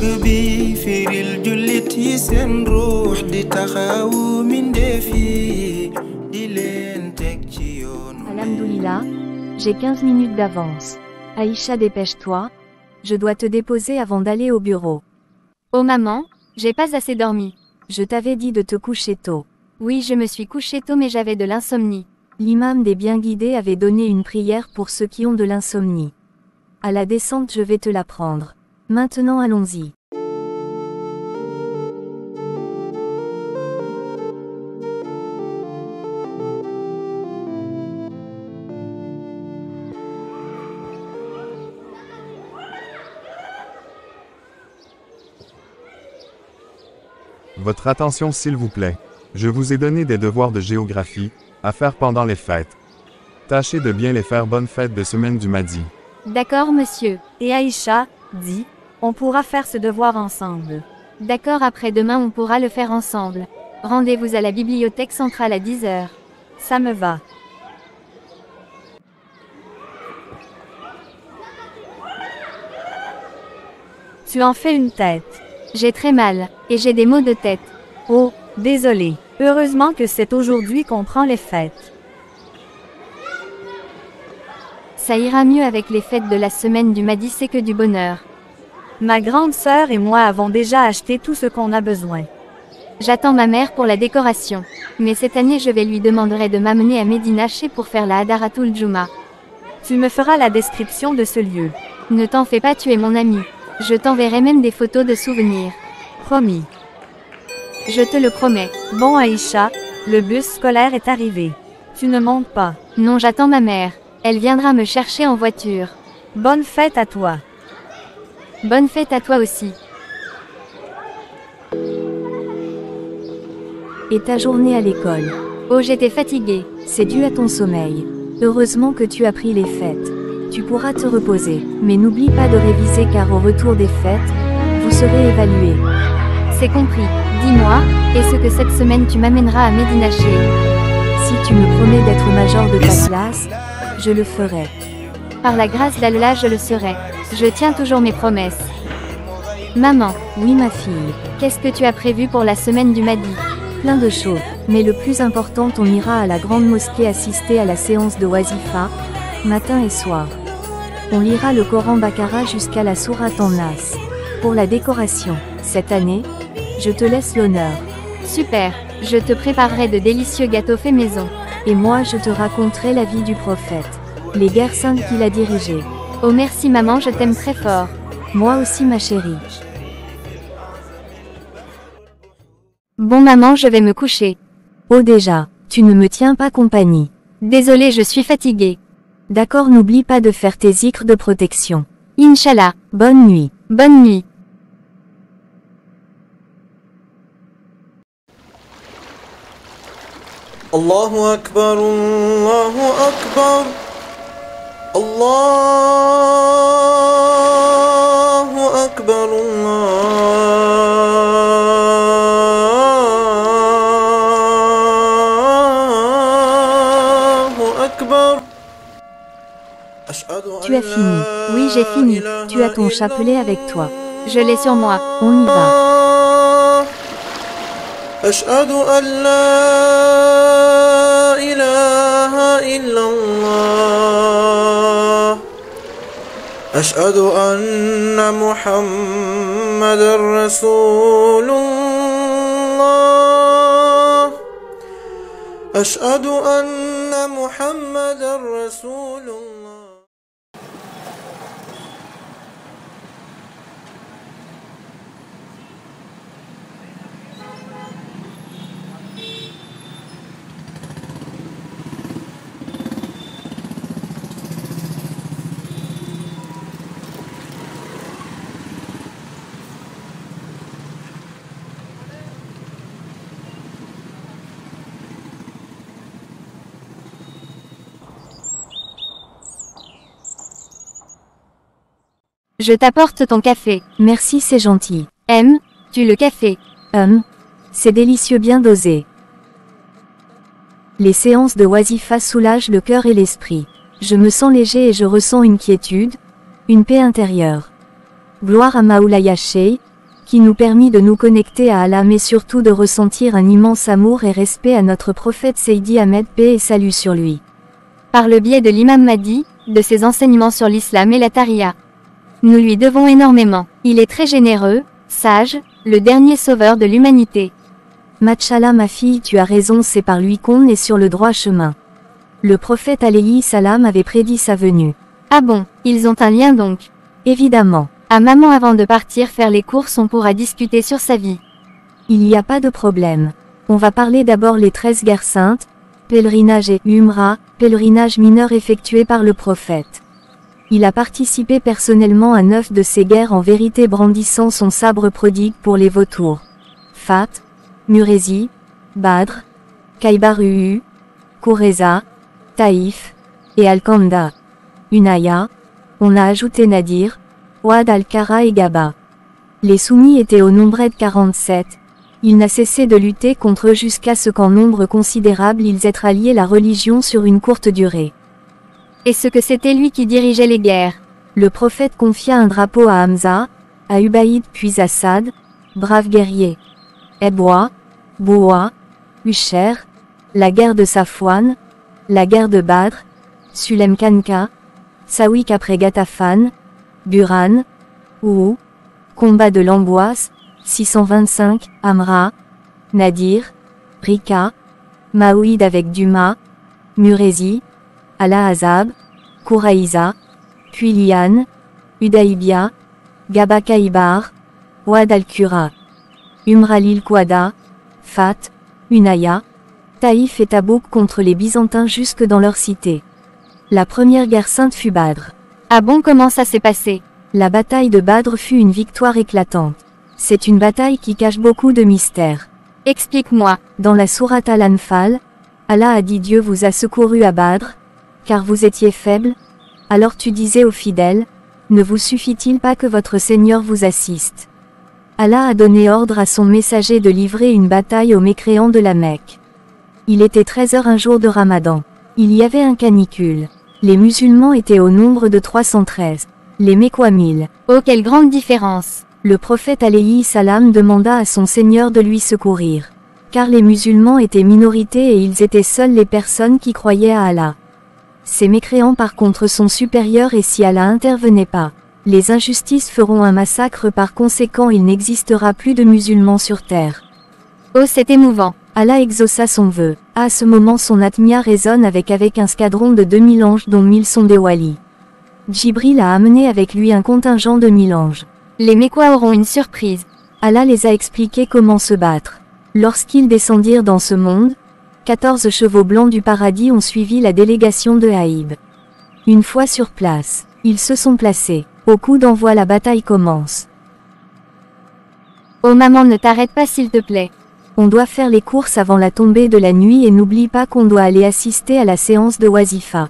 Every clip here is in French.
bi firil jullit yi seen ruux di taxawu mindeef yi di leen teg ci yoonu. Alhamdoulilah, j'ai 15 minutes d'avance. Aïcha, dépêche-toi, je dois te déposer avant d'aller au bureau. Oh maman, j'ai pas assez dormi. Je t'avais dit de te coucher tôt. Oui, je me suis couchée tôt mais j'avais de l'insomnie. L'imam des bien guidés avait donné une prière pour ceux qui ont de l'insomnie. À la descente, je vais te l'apprendre. Maintenant allons-y. Votre attention s'il vous plaît. Je vous ai donné des devoirs de géographie, à faire pendant les fêtes. Tâchez de bien les faire. Bonne fête de semaine du Mahdi. D'accord monsieur. Et Aïcha, dit, on pourra faire ce devoir ensemble. D'accord, après-demain on pourra le faire ensemble. Rendez-vous à la bibliothèque centrale à 10h. Ça me va. Tu en fais une tête. J'ai très mal, et j'ai des maux de tête. Oh, désolé. Heureusement que c'est aujourd'hui qu'on prend les fêtes. Ça ira mieux avec les fêtes de la semaine du Mahdi, c'est que du bonheur. Ma grande sœur et moi avons déjà acheté tout ce qu'on a besoin. J'attends ma mère pour la décoration. Mais cette année je vais lui demander de m'amener à Médina Chez pour faire la Hadaratul Juma. Tu me feras la description de ce lieu. Ne t'en fais pas, tu es mon ami. Je t'enverrai même des photos de souvenirs. Promis. Je te le promets. Bon Aïcha, le bus scolaire est arrivé. Tu ne montes pas. Non, j'attends ma mère. Elle viendra me chercher en voiture. Bonne fête à toi. Bonne fête à toi aussi. Et ta journée à l'école? Oh, j'étais fatiguée. C'est dû à ton sommeil. Heureusement que tu as pris les fêtes. Tu pourras te reposer, mais n'oublie pas de réviser car au retour des fêtes, vous serez évalué. C'est compris. Dis-moi, est-ce que cette semaine tu m'amèneras à Médina Chez? Si tu me promets d'être major de ta classe, je le ferai. Par la grâce d'Allah, je le serai. Je tiens toujours mes promesses. Maman. Oui ma fille. Qu'est-ce que tu as prévu pour la semaine du Mahdi? Plein de choses, mais le plus important, on ira à la grande mosquée assister à la séance de Wazifa, matin et soir. On lira le Coran Bakara jusqu'à la sourate An-Nas. Pour la décoration, cette année, je te laisse l'honneur. Super, je te préparerai de délicieux gâteaux faits maison. Et moi je te raconterai la vie du prophète, les guerres saintes qu'il a dirigées. Oh merci maman, je t'aime très fort. Moi aussi ma chérie. Bon maman, je vais me coucher. Oh déjà, tu ne me tiens pas compagnie. Désolée, je suis fatiguée. D'accord, n'oublie pas de faire tes zikrs de protection. Inch'Allah. Bonne nuit. Bonne nuit. Allahu Akbar, Allahu Akbar, Allahu Akbar, Allahu Akbar. Tu as fini. Oui, j'ai fini. Tu as ton chapelet avec toi. Je l'ai sur moi. On y va. أشهد أن لا إله إلا الله أشهد أن محمدا رسول الله أشهد أن محمدا رسول الله. Je t'apporte ton café. Merci, c'est gentil. Aimes-tu le café? C'est délicieux, bien dosé. Les séances de Wazifa soulagent le cœur et l'esprit. Je me sens léger et je ressens une quiétude, une paix intérieure. Gloire à Maoulaya Cheikh, qui nous permit de nous connecter à Allah mais surtout de ressentir un immense amour et respect à notre prophète Seydi Ahmed paix et salut sur lui. Par le biais de l'imam Mahdi, de ses enseignements sur l'islam et la tariqa. Nous lui devons énormément. Il est très généreux, sage, le dernier sauveur de l'humanité. Machallah ma fille, tu as raison, c'est par lui qu'on est sur le droit chemin. Le prophète alayhi salam avait prédit sa venue. Ah bon, ils ont un lien donc. Évidemment. À maman, avant de partir faire les courses, on pourra discuter sur sa vie. Il n'y a pas de problème. On va parler d'abord les 13 guerres saintes, pèlerinage et umrah, pèlerinage mineur effectué par le prophète. Il a participé personnellement à 9 de ces guerres, en vérité brandissant son sabre prodigue pour les vautours. Fat, Murezi, Badr, Khaybar Uhud, Qurayza, Taïf, et Al-Kanda. Unaya, on a ajouté Nadir, Ouad al-Kara et Gaba. Les soumis étaient au nombre de 47. Il n'a cessé de lutter contre eux jusqu'à ce qu'en nombre considérable ils aient rallié la religion sur une courte durée. Est-ce que c'était lui qui dirigeait les guerres? Le prophète confia un drapeau à Hamza, à Ubaïd puis à Sad, brave guerrier. Ebwa, Boua, Usher, la guerre de Safwan, la guerre de Badr, Sulem Kanka, Sawik après Ghatafan, Buran, Uhud, combat de l'Amboise, 625, Amra, Nadir, Rika, Maouid avec Duma, Murezi, Al-Ahzab, Quraïza, puis Lian, Udaïbia, Gaba Khaybar, Ouad al-Qura, Umralil Qouada, Fat, Unaya, Taïf et Tabouk contre les Byzantins jusque dans leur cité. La première guerre sainte fut Badr. Ah bon, comment ça s'est passé? La bataille de Badr fut une victoire éclatante. C'est une bataille qui cache beaucoup de mystères. Explique-moi. Dans la sourate Al-Anfal, Allah a dit: Dieu vous a secouru à Badr, car vous étiez faibles. Alors tu disais aux fidèles: ne vous suffit-il pas que votre Seigneur vous assiste? Allah a donné ordre à son messager de livrer une bataille aux mécréants de la Mecque. Il était 13h un jour de Ramadan. Il y avait un canicule. Les musulmans étaient au nombre de 313. Les Mécois 1000. Oh, quelle grande différence! Le prophète alayhi salam demanda à son Seigneur de lui secourir. Car les musulmans étaient minorité et ils étaient seuls les personnes qui croyaient à Allah. Ces mécréants par contre sont supérieurs et si Allah intervenait pas, les injustices feront un massacre, par conséquent il n'existera plus de musulmans sur terre. Oh, c'est émouvant. Allah exauça son vœu. À ce moment son atmia résonne avec un escadron de 2000 anges dont 1000 sont des walis. Djibril a amené avec lui un contingent de 1000 anges. Les Mécois auront une surprise. Allah les a expliqué comment se battre. Lorsqu'ils descendirent dans ce monde, 14 chevaux blancs du paradis ont suivi la délégation de Haïb. Une fois sur place, ils se sont placés. Au coup d'envoi, la bataille commence. Oh maman, ne t'arrête pas s'il te plaît. On doit faire les courses avant la tombée de la nuit et n'oublie pas qu'on doit aller assister à la séance de Wazifa.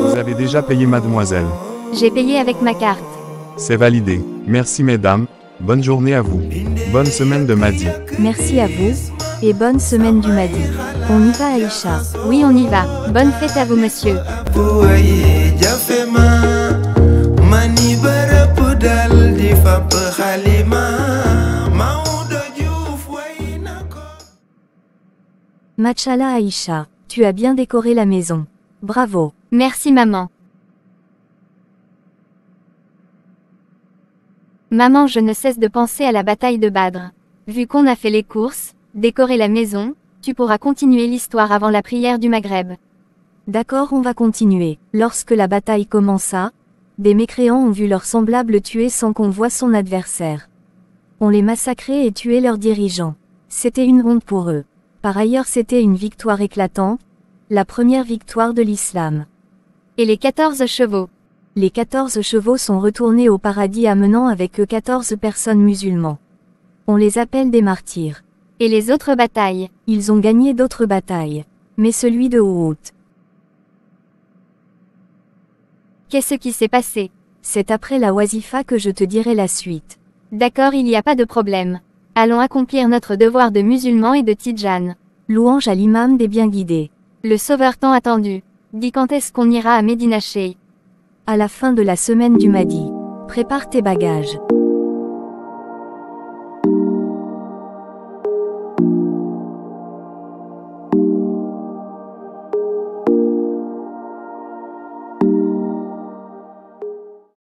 Vous avez déjà payé, mademoiselle. J'ai payé avec ma carte. C'est validé. Merci mesdames, bonne journée à vous. Bonne semaine de Mahdi. Merci à vous, et bonne semaine du Mahdi. On y va Aïcha? Oui, on y va. Bonne fête à vous monsieur. topp xalima Maodo Diouf way na ko. Machallah Aïcha, tu as bien décoré la maison. Bravo. Merci maman. Maman, je ne cesse de penser à la bataille de Badr. Vu qu'on a fait les courses, décoré la maison, tu pourras continuer l'histoire avant la prière du Maghreb. D'accord, on va continuer. Lorsque la bataille commença, des mécréants ont vu leurs semblables tués sans qu'on voie son adversaire. On les massacrait et tuait leurs dirigeants. C'était une honte pour eux. Par ailleurs, c'était une victoire éclatante, la première victoire de l'islam. Et les 14 chevaux? Les 14 chevaux sont retournés au paradis amenant avec eux 14 personnes musulmans. On les appelle des martyrs. Et les autres batailles? Ils ont gagné d'autres batailles. Mais celui de Uhud. Qu'est-ce qui s'est passé? C'est après la wazifa que je te dirai la suite. D'accord, il n'y a pas de problème. Allons accomplir notre devoir de musulmans et de tidjane. Louange à l'imam des bien guidés. Le sauveur tant attendu. Dis quand est-ce qu'on ira à Médina Cheikh? À la fin de la semaine du Mahdi. Prépare tes bagages.